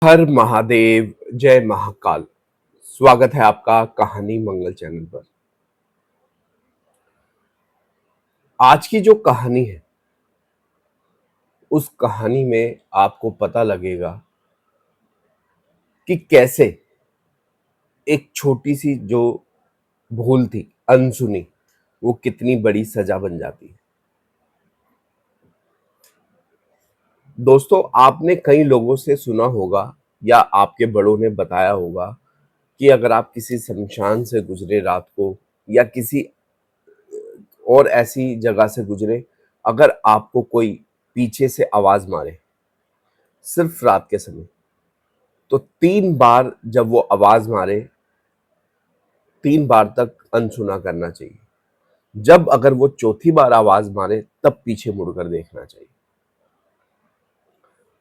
हर महादेव, जय महाकाल। स्वागत है आपका कहानी मंगल चैनल पर। आज की जो कहानी है, उस कहानी में आपको पता लगेगा कि कैसे एक छोटी सी जो भूल थी, अनसुनी, वो कितनी बड़ी सजा बन जाती है। दोस्तों, आपने कई लोगों से सुना होगा या आपके बड़ों ने बताया होगा कि अगर आप किसी शमशान से गुजरे रात को या किसी और ऐसी जगह से गुजरे, अगर आपको कोई पीछे से आवाज मारे सिर्फ रात के समय, तो 3 बार जब वो आवाज मारे, 3 बार तक अनसुना करना चाहिए। जब अगर वो चौथी बार आवाज मारे तब पीछे मुड़कर देखना चाहिए।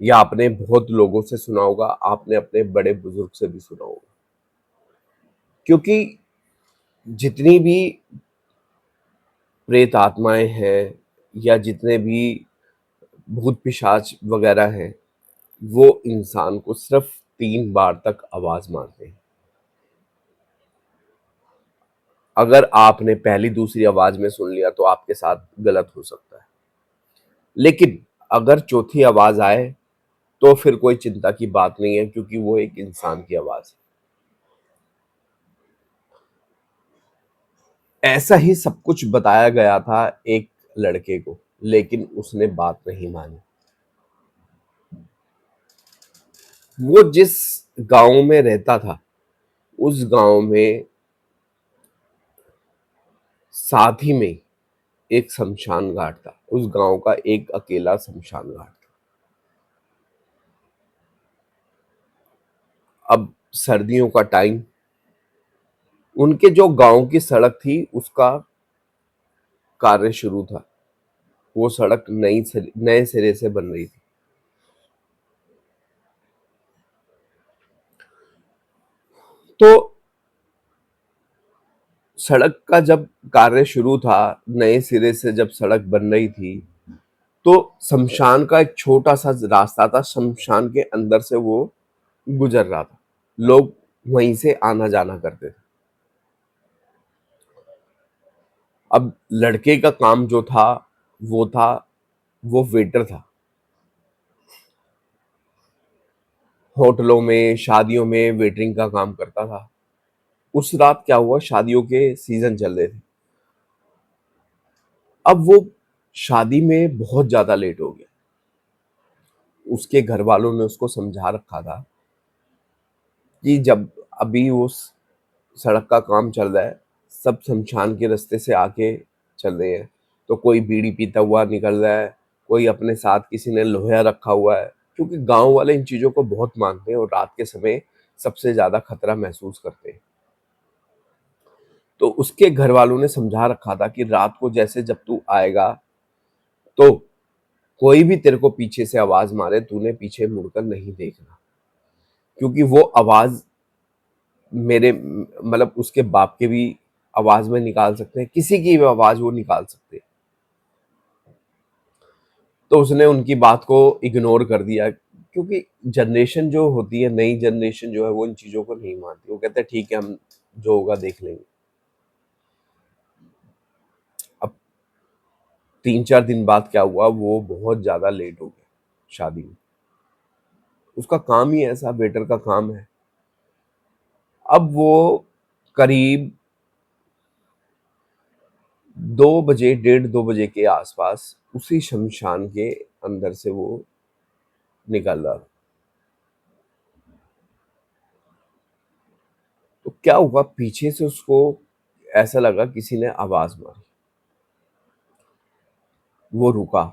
या आपने बहुत लोगों से सुना होगा, आपने अपने बड़े बुजुर्ग से भी सुना होगा। क्योंकि जितनी भी प्रेत आत्माएं हैं या जितने भी भूत पिशाच वगैरह हैं, वो इंसान को सिर्फ 3 बार तक आवाज मारते हैं। अगर आपने पहली दूसरी आवाज में सुन लिया तो आपके साथ गलत हो सकता है, लेकिन अगर चौथी आवाज आए तो फिर कोई चिंता की बात नहीं है, क्योंकि वो एक इंसान की आवाज है। ऐसा ही सब कुछ बताया गया था एक लड़के को, लेकिन उसने बात नहीं मानी। वो जिस गांव में रहता था, उस गांव में साथ ही में एक शमशान घाट था। उस गांव का एक अकेला शमशान घाट था। अब सर्दियों का टाइम, उनके जो गांव की सड़क थी उसका कार्य शुरू था। वो सड़क नए सिरे से बन रही थी। तो सड़क का जब कार्य शुरू था, नए सिरे से जब सड़क बन रही थी, तो शमशान का एक छोटा सा रास्ता था। शमशान के अंदर से वो गुजर रहा था। लोग वहीं से आना जाना करते थे। अब लड़के का काम जो था, वो था, वो वेटर था। होटलों में, शादियों में वेटरिंग का काम करता था। उस रात क्या हुआ, शादियों के सीजन चल रहे थे। अब वो शादी में बहुत ज्यादा लेट हो गया। उसके घर वालों ने उसको समझा रखा था कि जब अभी वो सड़क का काम चल रहा है, सब शमशान के रास्ते से आके चल रहे हैं, तो कोई बीड़ी पीता हुआ निकल रहा है, कोई अपने साथ किसी ने लोहा रखा हुआ है, क्योंकि गांव वाले इन चीजों को बहुत मानते हैं और रात के समय सबसे ज्यादा खतरा महसूस करते हैं। तो उसके घर वालों ने समझा रखा था कि रात को जैसे जब तू आएगा, तो कोई भी तेरे को पीछे से आवाज मारे, तूने पीछे मुड़कर नहीं देखना, क्योंकि वो आवाज मेरे मतलब उसके बाप के भी आवाज में निकाल सकते हैं, किसी की भी आवाज वो निकाल सकते हैं। तो उसने उनकी बात को इग्नोर कर दिया, क्योंकि जनरेशन जो होती है, नई जनरेशन जो है, वो इन चीजों को नहीं मानती। वो कहते हैं ठीक है, हम जो होगा देख लेंगे। अब 3-4 दिन बाद क्या हुआ, वो बहुत ज्यादा लेट हो गया शादी में। उसका काम ही ऐसा, वेटर का काम है। अब वो करीब 2 बजे, 1:30-2 बजे के आसपास उसी शमशान के अंदर से वो निकल रहा था। तो क्या हुआ, पीछे से उसको ऐसा लगा किसी ने आवाज मारी। वो रुका,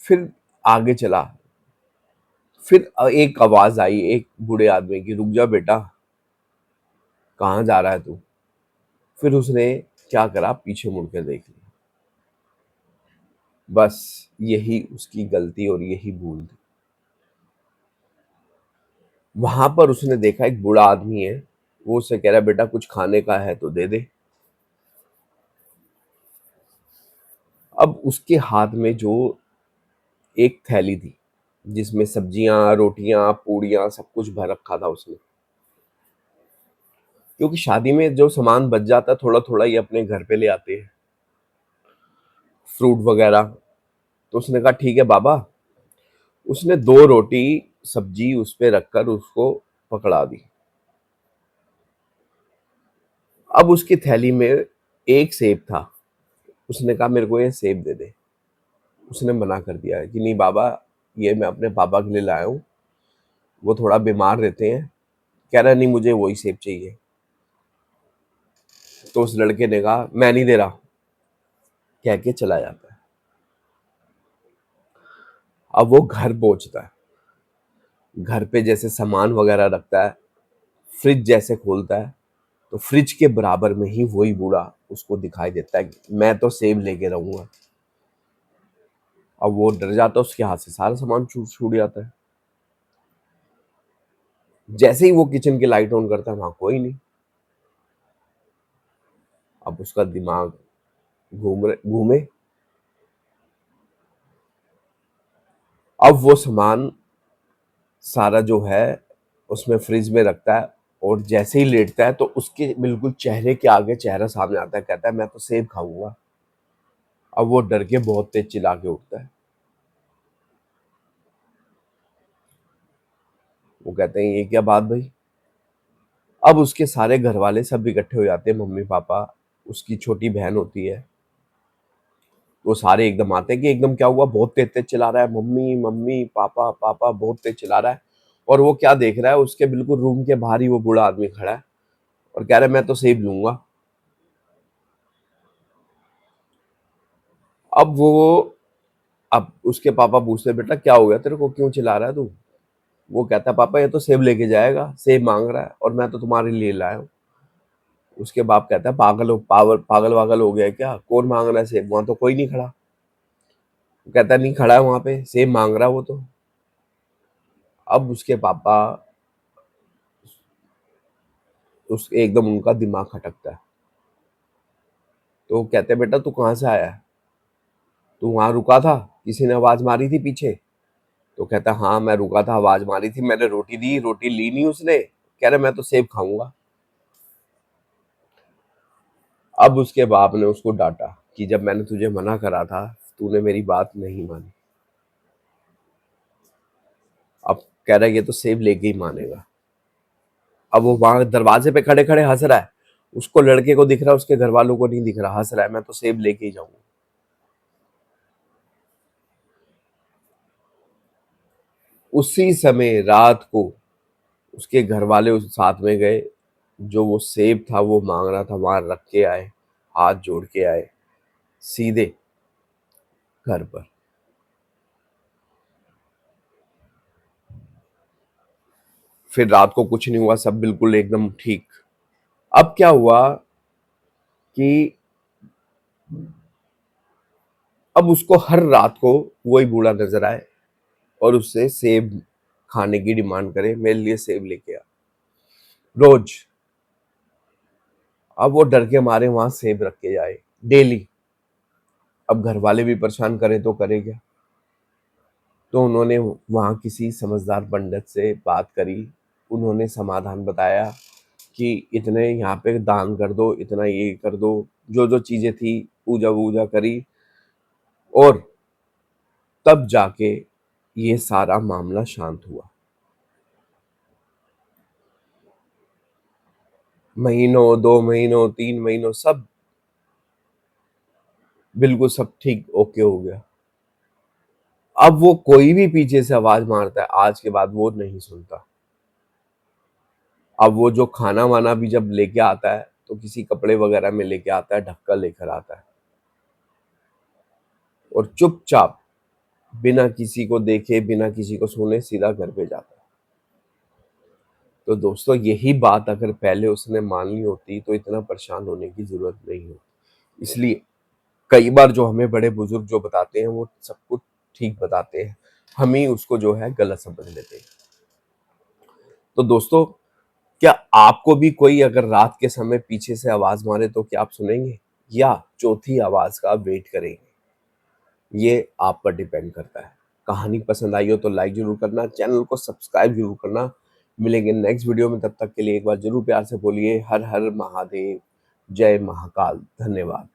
फिर आगे चला। फिर एक आवाज आई एक बूढ़े आदमी की, रुक जा बेटा, कहाँ जा रहा है तू। फिर उसने क्या करा, पीछे मुड़ के देख लिया। बस यही उसकी गलती और यही भूल थी। वहां पर उसने देखा एक बूढ़ा आदमी है, वो उससे कह रहा है बेटा कुछ खाने का है तो दे दे। अब उसके हाथ में जो एक थैली थी, जिसमें सब्जियां, रोटियां, पूड़ियां सब कुछ भर रखा था उसने। क्योंकि शादी में जो सामान बच जाता है थोड़ा थोड़ा ही अपने घर पे ले आते हैं, फ्रूट वगैरह। तो उसने कहा ठीक है बाबा। उसने 2 रोटी सब्जी उस पे रखकर उसको पकड़ा दी। अब उसकी थैली में एक सेब था। उसने कहा मेरे को ये सेब दे दे। उसने मना कर दिया कि नहीं बाबा, ये मैं अपने पापा के लिए लाया हूँ, वो थोड़ा बीमार रहते हैं। कह रहा नहीं, मुझे वही सेब चाहिए। तो उस लड़के ने कहा मैं नहीं दे रहा, कह के चला जाता है। अब वो घर पहुंचता है, घर पे जैसे सामान वगैरह रखता है, फ्रिज जैसे खोलता है, तो फ्रिज के बराबर में ही वही बूढ़ा उसको दिखाई देता है कि मैं तो सेब लेके रहूंगा। अब वो डर जाता है, उसके हाथ से सारा सामान छूट छूट जाता है। जैसे ही वो किचन की लाइट ऑन करता है, वहां कोई नहीं। अब उसका दिमाग घूमे। अब वो सामान सारा जो है उसमें फ्रिज में रखता है, और जैसे ही लेटता है तो उसके बिल्कुल चेहरे के आगे चेहरा सामने आता है। कहता है मैं तो सेब खाऊंगा। अब वो डर के बहुत तेज चिल्ला के उठता है। वो कहते हैं ये क्या बात भाई। अब उसके सारे घर वाले सब इकट्ठे हो जाते हैं, मम्मी पापा, उसकी छोटी बहन होती है। वो सारे एकदम आते हैं कि एकदम क्या हुआ, बहुत तेज तेज चिल्ला रहा है, मम्मी मम्मी पापा पापा, बहुत तेज चिल्ला रहा है। और वो क्या देख रहा है, उसके बिल्कुल रूम के बाहर ही वो बूढ़ा आदमी खड़ा है और कह रहा है मैं तो सेब लूंगा। अब वो अब उसके पापा पूछते बेटा क्या हो गया तेरे को, क्यों चिल्ला रहा है तू। वो कहता है पापा ये तो सेब लेके जाएगा, सेब मांग रहा है और मैं तो तुम्हारे लिए लाया हूँ। उसके बाप कहता है पागल वागल हो गया है क्या, कौन मांग रहा है सेब, वहां तो कोई नहीं खड़ा। वो कहता है नहीं खड़ा है वहां पे, सेब मांग रहा है वो तो। अब उसके पापा उस एकदम उनका दिमाग खटकता है। तो वो कहते हैं बेटा तू कहाँ से आया है, तू वहां रुका था, किसी ने आवाज मारी थी पीछे। तो कहता हाँ मैं रुका था, आवाज मारी थी, मैंने रोटी दी, रोटी ली नहीं उसने, कह रहा मैं तो सेब खाऊंगा। अब उसके बाप ने उसको डांटा कि जब मैंने तुझे मना करा था तूने मेरी बात नहीं मानी। अब कह रहा है ये तो सेब लेके ही मानेगा। अब वो वहां दरवाजे पे खड़े खड़े हंस रहा है। उसको लड़के को दिख रहा है, उसके घर वालों को नहीं दिख रहा, हंस रहा है मैं तो सेब लेके ही जाऊंगा। उसी समय रात को उसके घर वाले उस साथ में गए, जो वो सेब था वो मांग रहा था वहां रख के आए, हाथ जोड़ के आए सीधे घर पर। फिर रात को कुछ नहीं हुआ, सब बिल्कुल एकदम ठीक। अब क्या हुआ कि अब उसको हर रात को वही बूढ़ा नजर आए और उससे सेब खाने की डिमांड करे, मेरे लिए सेब लेके आ, रोज। अब वो डर के मारे वहां सेब रख के जाए डेली। अब घर वाले भी परेशान करे तो करे क्या। तो उन्होंने वहां किसी समझदार पंडित से बात करी। उन्होंने समाधान बताया कि इतने यहाँ पे दान कर दो, इतना ये कर दो, जो जो चीजें थी पूजा वूजा करी, और तब जाके ये सारा मामला शांत हुआ। महीनों, 2 महीनों, 3 महीनों, सब बिल्कुल सब ठीक ओके हो गया। अब वो कोई भी पीछे से आवाज मारता है, आज के बाद वो नहीं सुनता। अब वो जो खाना वाना भी जब लेके आता है तो किसी कपड़े वगैरह में लेके आता है, ढककर लेकर आता है, और चुपचाप बिना किसी को देखे बिना किसी को सुने सीधा घर पे जाता है। तो दोस्तों यही बात अगर पहले उसने मान ली होती तो इतना परेशान होने की जरूरत नहीं होती। इसलिए कई बार जो हमें बड़े बुजुर्ग जो बताते हैं वो सब कुछ ठीक बताते हैं, हम ही उसको जो है गलत समझ लेते हैं। तो दोस्तों, क्या आपको भी कोई अगर रात के समय पीछे से आवाज मारे तो क्या आप सुनेंगे, या चौथी आवाज का वेट करेंगे? ये आप पर डिपेंड करता है। कहानी पसंद आई हो तो लाइक ज़रूर करना, चैनल को सब्सक्राइब ज़रूर करना। मिलेंगे नेक्स्ट वीडियो में, तब तक के लिए एक बार ज़रूर प्यार से बोलिए हर हर महादेव, जय महाकाल। धन्यवाद।